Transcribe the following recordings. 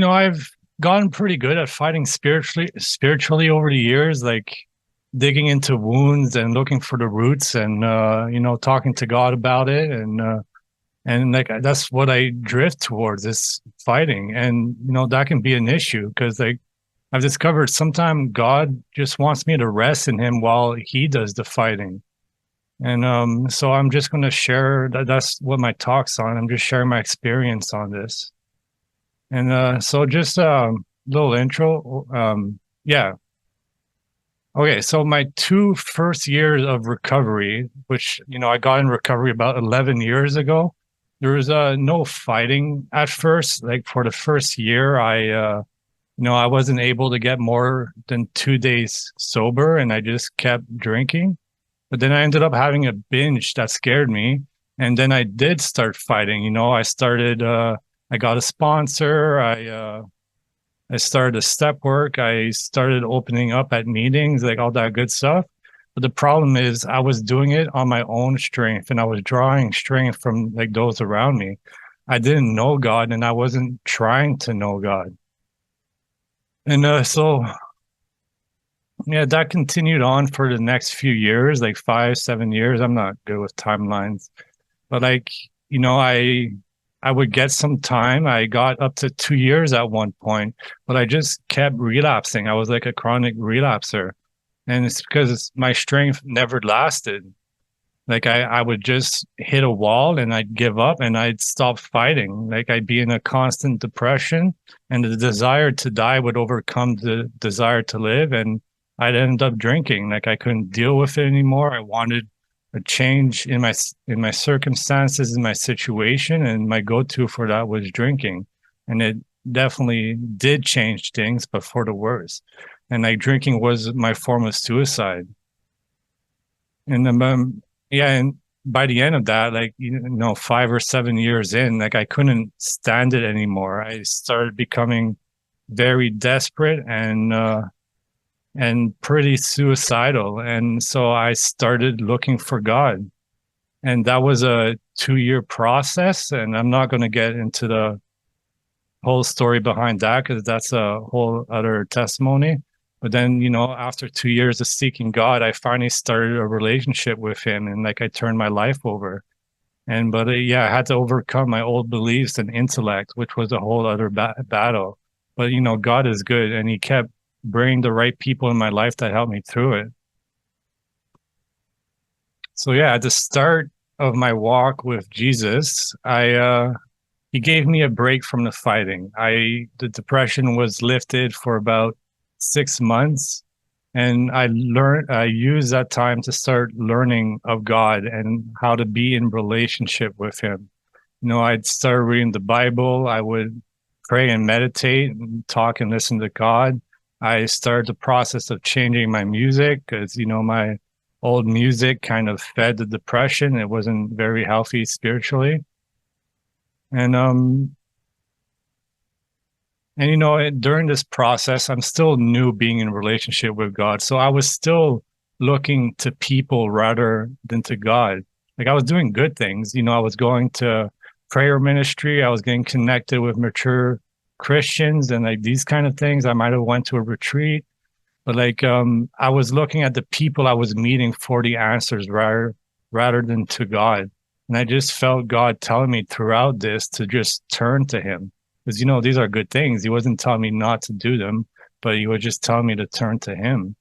I've gotten pretty good at fighting spiritually over the years, like digging into wounds and looking for the roots and talking to God about it and like that's what I drift towards is fighting. And that can be an issue because like I've discovered sometimes God just wants me to rest in him while he does the fighting. And so I'm just going to share that's what my talk's on. I'm just sharing my experience on this. And so just a little intro. Yeah. Okay. So my two first years of recovery, which, I got in recovery about 11 years ago, there was no fighting at first. Like for the first year, I wasn't able to get more than 2 days sober and I just kept drinking. But then I ended up having a binge that scared me. And then I did start fighting. I got a sponsor. I started a step work. I started opening up at meetings, like all that good stuff. But the problem is I was doing it on my own strength and I was drawing strength from like those around me. I didn't know God and I wasn't trying to know God. And so yeah, that continued on for the next few years, like 5, 7 years. I'm not good with timelines, but like, I would get some time. I got up to 2 years at one point, but I just kept relapsing. I was like a chronic relapser. And it's because my strength never lasted. Like I would just hit a wall and I'd give up and I'd stop fighting. Like I'd be in a constant depression and the desire to die would overcome the desire to live. And I'd end up drinking. Like I couldn't deal with it anymore. I wanted a change in my circumstances, in my situation. And my go-to for that was drinking. And it definitely did change things, but for the worse. And like drinking was my form of suicide. And yeah, and by the end of that, like 5 or 7 years in, like I couldn't stand it anymore. I started becoming very desperate and pretty suicidal. And so I started looking for God. And that was a 2 year process. And I'm not going to get into the whole story behind that because that's a whole other testimony. But then, after 2 years of seeking God, I finally started a relationship with him and like I turned my life over. But yeah, I had to overcome my old beliefs and intellect, which was a whole other battle. But, God is good and he kept bringing the right people in my life that helped me through it. So yeah, at the start of my walk with Jesus, he gave me a break from the fighting. The depression was lifted for about 6 months. And I used that time to start learning of God and how to be in relationship with him. I'd start reading the Bible. I would pray and meditate and talk and listen to God. I started the process of changing my music because, my old music kind of fed the depression. It wasn't very healthy spiritually. And during this process, I'm still new being in a relationship with God. So I was still looking to people rather than to God. Like I was doing good things. I was going to prayer ministry. I was getting connected with mature Christians and like these kind of things. I might have went to a retreat, but like I was looking at the people I was meeting for the answers rather than to God. And I just felt God telling me throughout this to just turn to him. Because, these are good things. He wasn't telling me not to do them, but he was just telling me to turn to him.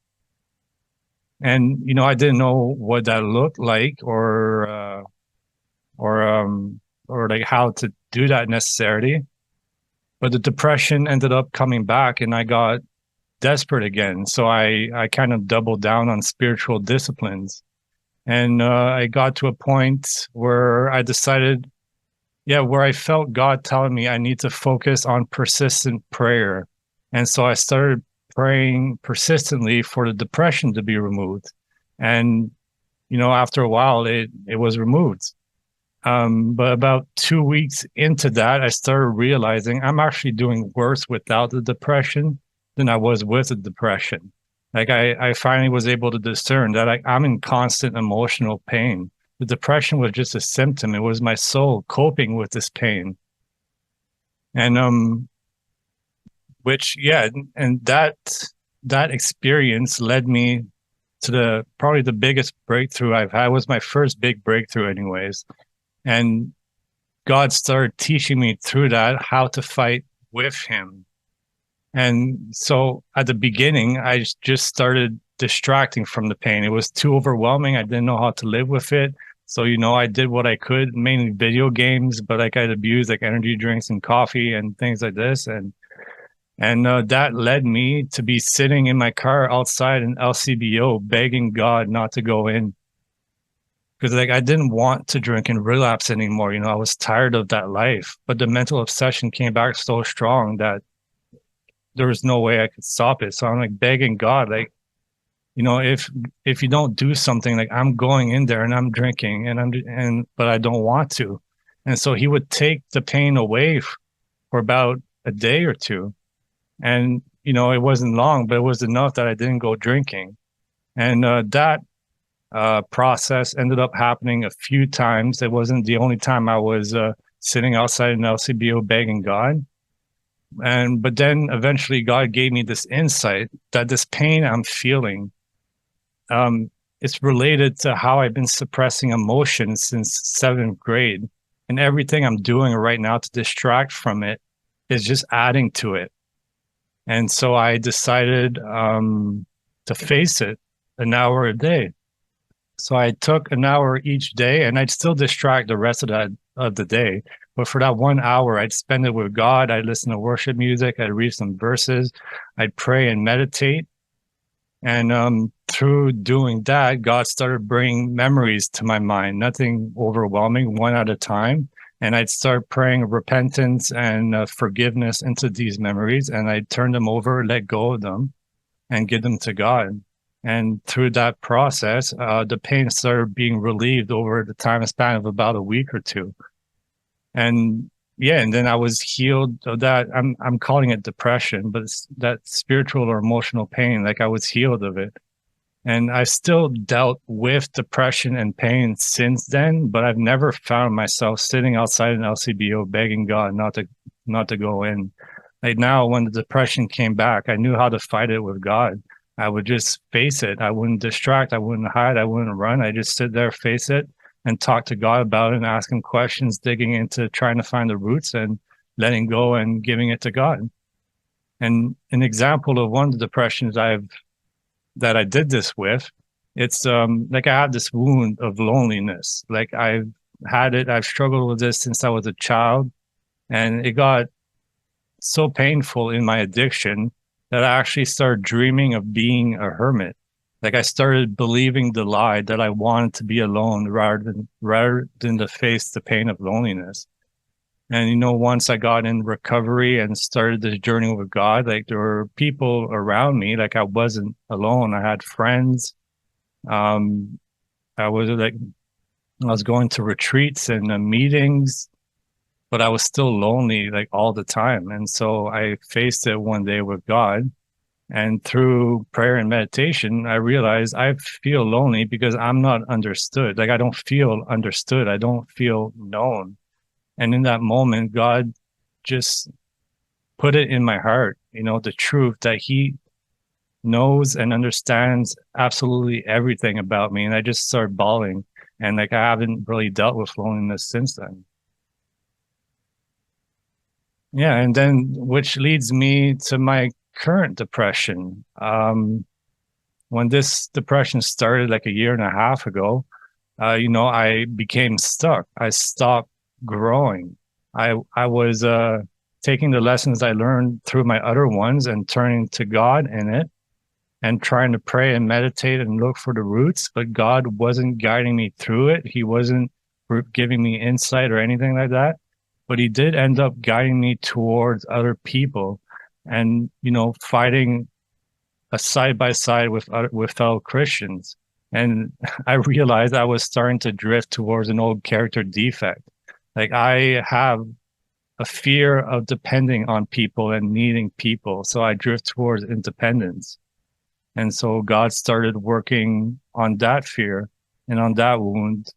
And, I didn't know what that looked like or like how to do that necessarily. But the depression ended up coming back and I got desperate again. So I kind of doubled down on spiritual disciplines. And I got to a point where I decided where I felt God telling me I need to focus on persistent prayer. And so I started praying persistently for the depression to be removed. And, after a while, it was removed. But about 2 weeks into that, I started realizing I'm actually doing worse without the depression than I was with the depression. Like I finally was able to discern that I'm in constant emotional pain. The depression was just a symptom. It was my soul coping with this pain. And which, yeah, and that experience led me to the probably the biggest breakthrough I've had. It was my first big breakthrough anyways. And God started teaching me through that how to fight with him. And so at the beginning, I just started distracting from the pain. It was too overwhelming. I didn't know how to live with it. So, I did what I could, mainly video games, but like I'd abuse like energy drinks and coffee and things like this. And that led me to be sitting in my car outside in LCBO begging God not to go in because like I didn't want to drink and relapse anymore. I was tired of that life, but the mental obsession came back so strong that there was no way I could stop it. So I'm like begging God, like, if you don't do something, like I'm going in there and I'm drinking but I don't want to. And so he would take the pain away for about a day or two. And, it wasn't long, but it was enough that I didn't go drinking. And that process ended up happening a few times. It wasn't the only time I was sitting outside an LCBO begging God. But then eventually God gave me this insight that this pain I'm feeling, it's related to how I've been suppressing emotions since seventh grade. And everything I'm doing right now to distract from it is just adding to it. And so I decided to face it an hour a day. So I took an hour each day, and I'd still distract the rest of the day. But for that 1 hour, I'd spend it with God. I'd listen to worship music. I'd read some verses. I'd pray and meditate. And through doing that, God started bringing memories to my mind, nothing overwhelming, one at a time. And I'd start praying repentance and forgiveness into these memories, and I'd turn them over, let go of them, and give them to God. And through that process, the pain started being relieved over the time span of about a week or two. And yeah, and then I was healed of that. I'm calling it depression, but it's that spiritual or emotional pain. Like I was healed of it. And I still dealt with depression and pain since then, but I've never found myself sitting outside an LCBO begging God not to go in. Like now, when the depression came back, I knew how to fight it with God. I would just face it. I wouldn't distract. I wouldn't hide. I wouldn't run. I just sit there, face it, and talk to God about it and ask him questions, digging into trying to find the roots and letting go and giving it to God. And an example of one of the depressions that I did this with, it's like I have this wound of loneliness. Like I've struggled with this since I was a child, and it got so painful in my addiction that I actually started dreaming of being a hermit. Like I started believing the lie that I wanted to be alone rather than to face the pain of loneliness. And once I got in recovery and started this journey with God, like there were people around me, like I wasn't alone. I had friends. Um, I was going to retreats and meetings, but I was still lonely like all the time. And so I faced it one day with God. And through prayer and meditation, I realized I feel lonely because I'm not understood. Like I don't feel understood. I don't feel known. And in that moment, God just put it in my heart, the truth that he knows and understands absolutely everything about me. And I just started bawling. And like I haven't really dealt with loneliness since then. Yeah. And then which leads me to my current depression. When this depression started like a year and a half ago, I became stuck. I stopped growing. I was taking the lessons I learned through my other ones and turning to God in it and trying to pray and meditate and look for the roots, but God wasn't guiding me through it. He wasn't giving me insight or anything like that. But he did end up guiding me towards other people and, fighting a side by side with fellow Christians. And I realized I was starting to drift towards an old character defect. Like I have a fear of depending on people and needing people. So I drift towards independence. And so God started working on that fear and on that wound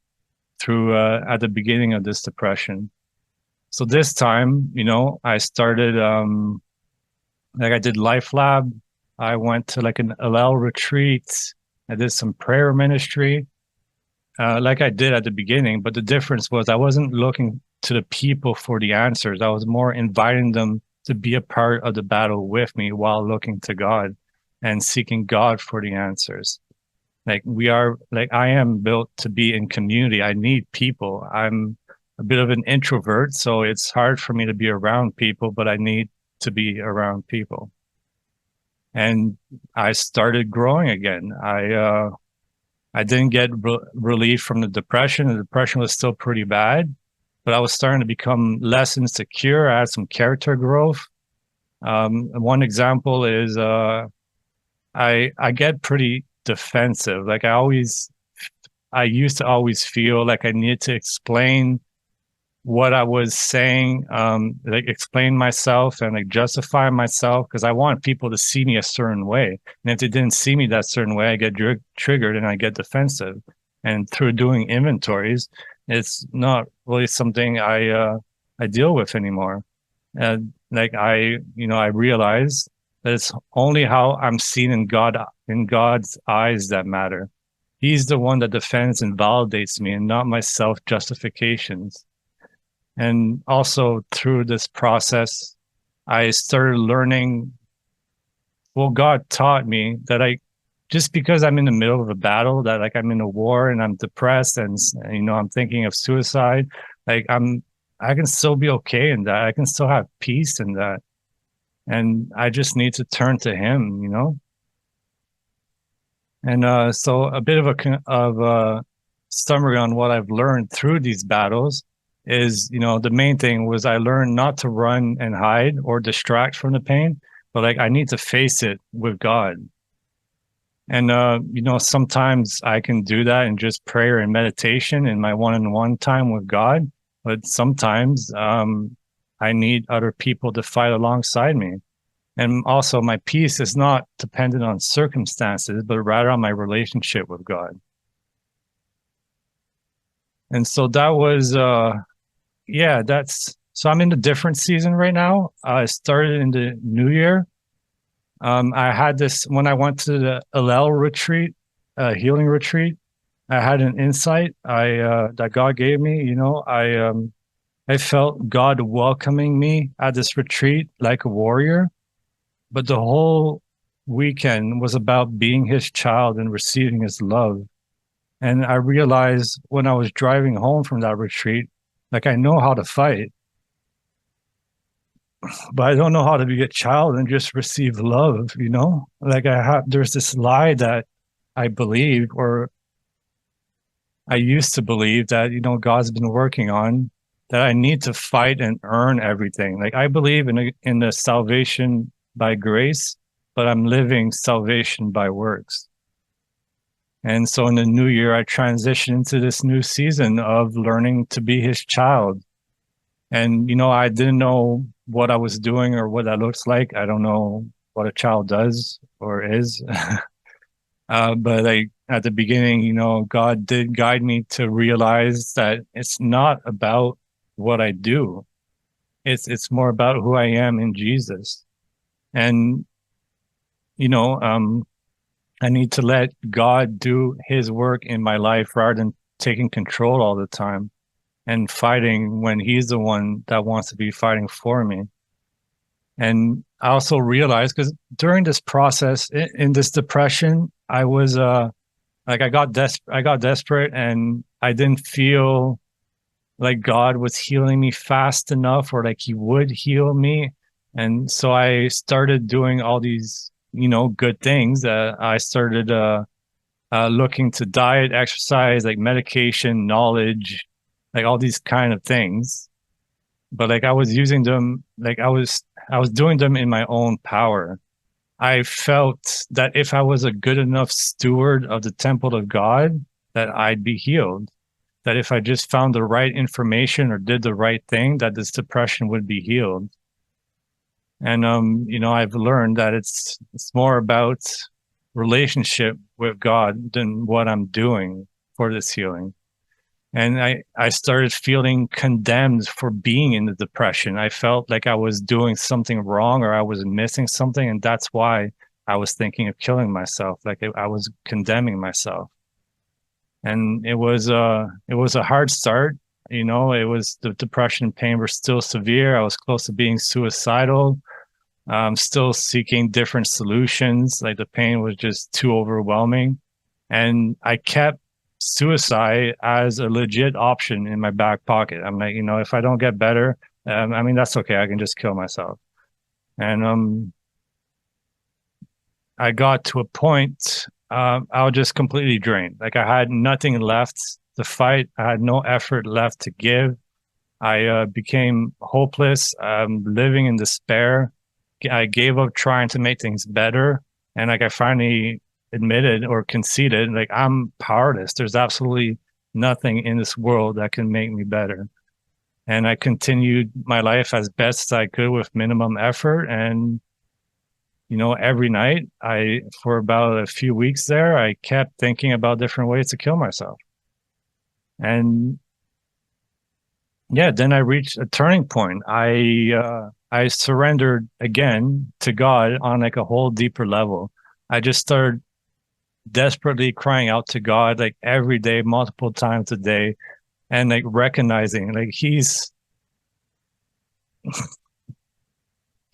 through at the beginning of this depression. So this time, I started Like I did LifeLab. I went to like an LL retreat. I did some prayer ministry, like I did at the beginning. But the difference was I wasn't looking to the people for the answers. I was more inviting them to be a part of the battle with me while looking to God and seeking God for the answers. Like I am built to be in community. I need people. I'm a bit of an introvert, so it's hard for me to be around people, but I need to be around people. And I started growing again. I didn't get relief from the depression. The depression was still pretty bad, but I was starting to become less insecure. I had some character growth. One example is I get pretty defensive. I used to always feel like I needed to explain what I was saying, like explain myself and like justify myself because I want people to see me a certain way. And if they didn't see me that certain way, I get triggered and I get defensive. And through doing inventories, it's not really something I deal with anymore. And like I realize that it's only how I'm seen in God's eyes that matter. He's the one that defends and validates me, and not my self justifications. And also through this process, I started learning. Well, God taught me that just because I'm in the middle of a battle, that like I'm in a war and I'm depressed and I'm thinking of suicide, like I can still be okay in that. I can still have peace in that. And I just need to turn to Him. And so a bit of a summary on what I've learned through these battles is, the main thing was I learned not to run and hide or distract from the pain, but like I need to face it with God. And sometimes I can do that in just prayer and meditation in my one-on-one time with God, but sometimes I need other people to fight alongside me. And also, my peace is not dependent on circumstances, but rather on my relationship with God. And so that was, yeah, that's so I'm in a different season right now. I started in the new year. I had this when I went to the LL retreat, healing retreat. I had an insight that God gave me. I felt God welcoming me at this retreat like a warrior. But the whole weekend was about being His child and receiving His love. And I realized when I was driving home from that retreat, like I know how to fight, but I don't know how to be a child and just receive love. Like there's this lie that I believe, or I used to believe that, God's been working on, that I need to fight and earn everything. Like I believe in the salvation by grace, but I'm living salvation by works. And so in the new year, I transitioned into this new season of learning to be His child. And, I didn't know what I was doing or what that looks like. I don't know what a child does or is. But like at the beginning, God did guide me to realize that it's not about what I do. It's more about who I am in Jesus. And, you know, um, I need to let God do His work in my life rather than taking control all the time and fighting when He's the one that wants to be fighting for me. And I also realized because during this process in this depression, I was like I got desperate and I didn't feel like God was healing me fast enough or like He would heal me. And so I started doing all these, good things. I started looking to diet, exercise, like medication, knowledge, like all these kind of things. But like I was using them, like I was doing them in my own power. I felt that if I was a good enough steward of the temple of God, that I'd be healed. That if I just found the right information or did the right thing, that this depression would be healed. And I've learned that it's more about relationship with God than what I'm doing for this healing. And I started feeling condemned for being in the depression. I felt like I was doing something wrong or I was missing something. And that's why I was thinking of killing myself. Like I was condemning myself. And it was a hard start. You know, it was the depression and pain were still severe. I was close to being suicidal. Still seeking different solutions. Like the pain was just too overwhelming. And I kept suicide as a legit option in my back pocket. I'm like, you know, if I don't get better, I mean, that's okay. I can just kill myself. And I got to a point, I was just completely drained. Like I had nothing left to fight. I had no effort left to give. I became hopeless, living in despair. I gave up trying to make things better. And like I finally admitted or conceded, like I'm powerless. There's absolutely nothing in this world that can make me better. And I continued my life as best I could with minimum effort. And, you know, every night for about a few weeks there, I kept thinking about different ways to kill myself. And yeah, then I reached a turning point. I surrendered again to God on like a whole deeper level. I just started desperately crying out to God like every day, multiple times a day, and like recognizing like he's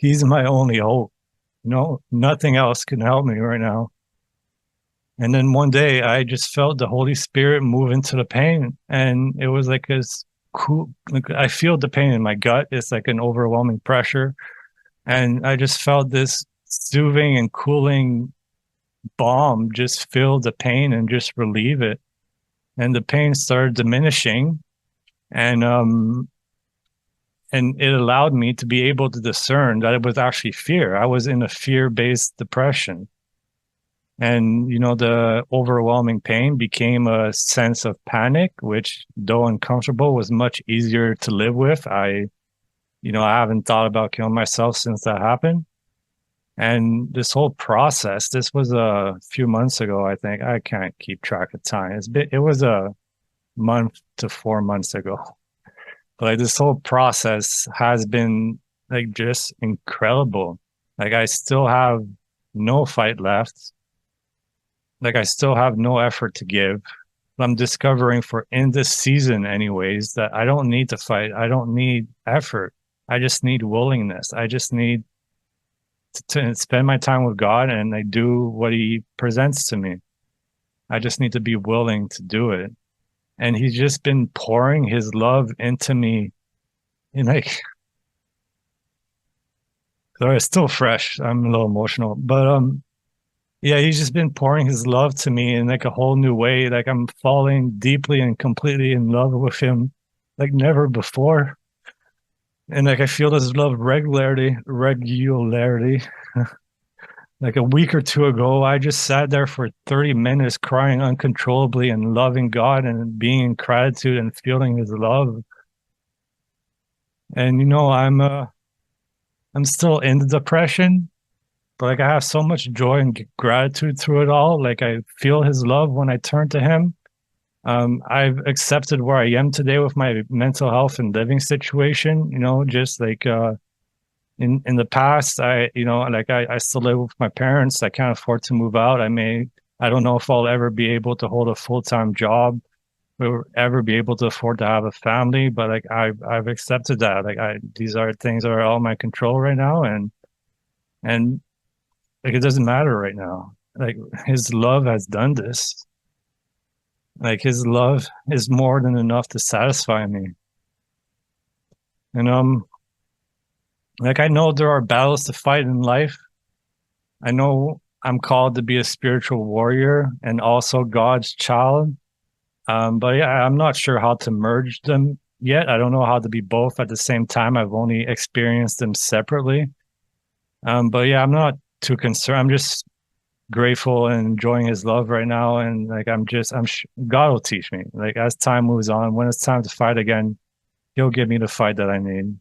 my only hope. No, nothing else can help me right now. And then one day I just felt the Holy Spirit move into the pain. And it was like this cool, like I feel the pain in my gut. It's like an overwhelming pressure. And I just felt this soothing and cooling balm just fill the pain and just relieve it. And the pain started diminishing. And and it allowed me to be able to discern that it was actually fear. I was in a fear-based depression. And, you know, the overwhelming pain became a sense of panic, which, though uncomfortable, was much easier to live with. You know, I haven't thought about killing myself since that happened. And this whole process, this was a few months ago, I think. I can't keep track of time. It was a month to 4 months ago. But like this whole process has been like just incredible. Like I still have no fight left. Like I still have no effort to give. I'm discovering for in this season anyways that I don't need to fight. I don't need effort. I just need willingness. I just need to spend my time with God and I do what he presents to me. I just need to be willing to do it. And he's just been pouring his love into me in like sorry, it's still fresh. I'm a little emotional. But yeah, he's just been pouring his love to me in like a whole new way. Like I'm falling deeply and completely in love with him like never before. And like I feel this love regularity. Like a week or two ago, I just sat there for 30 minutes crying uncontrollably and loving God and being in gratitude and feeling his love. And you know, I'm still in the depression, but like I have so much joy and gratitude through it all. Like I feel his love when I turn to him. I've accepted where I am today with my mental health and living situation, you know, just like in the past, you know, like I still live with my parents. I can't afford to move out. I don't know if I'll ever be able to hold a full-time job or ever be able to afford to have a family, but like I've accepted that. Like these are things that are all my control right now. And like it doesn't matter right now. Like his love has done this. Like his love is more than enough to satisfy me. And like I know there are battles to fight in life. I know I'm called to be a spiritual warrior and also God's child. But yeah, I'm not sure how to merge them yet. I don't know how to be both at the same time. I've only experienced them separately. But yeah, I'm not too concerned. I'm just grateful and enjoying his love right now. And like, God will teach me. Like as time moves on, when it's time to fight again, he'll give me the fight that I need.